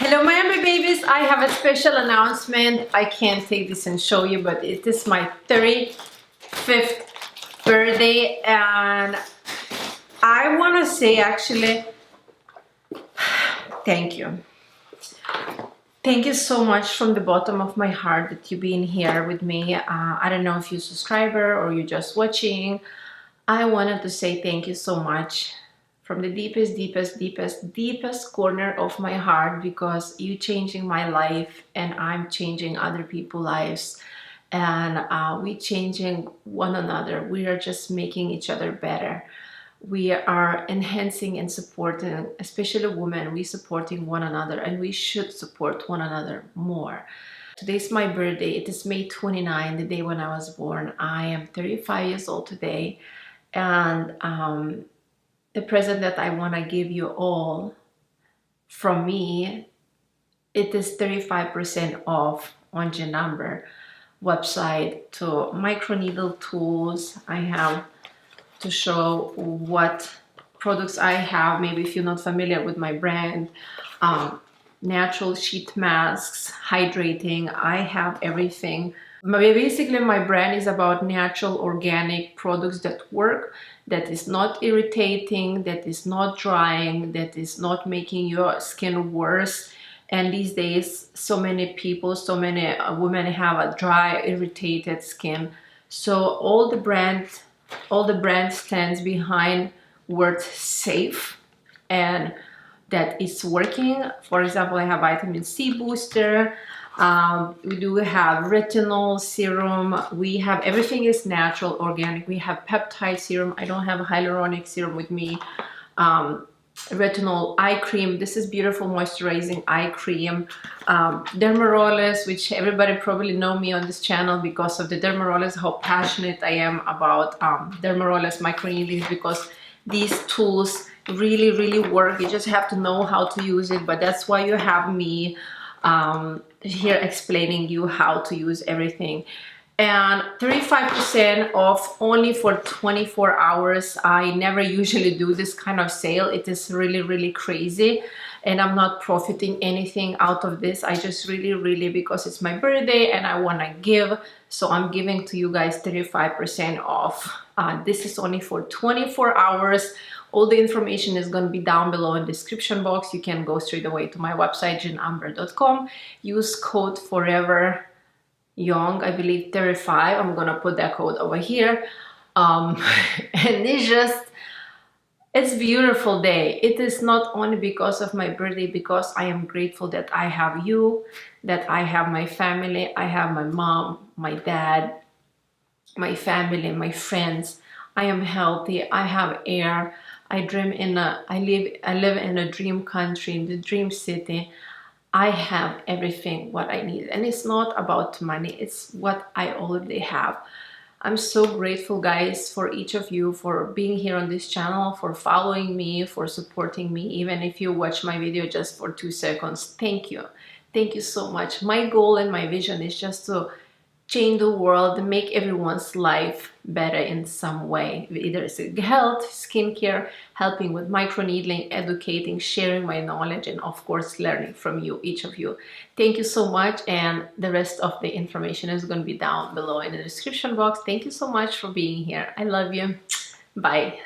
Hello Miami babies, I have a special announcement. I can't take this and show you, but it is my 35th birthday and I want to say actually thank you. Thank you so much from the bottom of my heart that you've been here with me. I don't know if you're a subscriber or you're just watching. I wanted to say thank you so much from the deepest corner of my heart, because you changing my life and I'm changing other people's lives, and we changing one another. We are just making each other better. We are enhancing and supporting, especially women. We supporting one another, and we should support one another more. Today's my birthday. It is May 29, the day when I was born. I am 35 years old today, and the present that I want to give you all from me, it is 35% off on your number website to microneedle tools. I have to show what products I have. Maybe if you're not familiar with my brand, natural sheet masks, hydrating, I have everything. Basically, my brand is about natural organic products that work, that is not irritating, that is not drying, that is not making your skin worse. And these days, so many people, so many women have a dry, irritated skin. So all the brand stands behind word safe and that is working. For example, I have vitamin C booster. We do have retinol serum. We have everything is natural, organic. We have peptide serum. I don't have a hyaluronic serum with me. Retinol eye cream. This is beautiful moisturizing eye cream. Dermarollers, which everybody probably know me on this channel because of the dermarollers, how passionate I am about dermarollers, microneedling, because these tools really work. You just have to know how to use it, but that's why you have me here explaining you how to use everything. And 35% off only for 24 hours. I never usually do this kind of sale. It is really crazy, and I'm not profiting anything out of this. I just really, because it's my birthday and I want to give, so I'm giving to you guys 35% off. This is only for 24 hours. All the information is going to be down below in the description box. You can go straight away to my website, jenamber.com. Use code forever young, I believe 35. I'm gonna put that code over here. And it's beautiful day. It is not only because of my birthday, because I am grateful that I have you, that I have my family. I have my mom, my dad, my family, my friends. I am healthy. I have air. I live in a dream country, in the dream city. I have everything what I need, and it's not about money, it's what I already have. I'm so grateful, guys, for each of you, for being here on this channel, for following me, for supporting me, even if you watch my video just for 2 seconds. Thank you so much. My goal and my vision is just to change the world, make everyone's life better in some way. Either it's health, skincare, helping with microneedling, educating, sharing my knowledge, and of course learning from you, each of you. Thank you so much, and the rest of the information is going to be down below in the description box. Thank you so much for being here. I love you. Bye.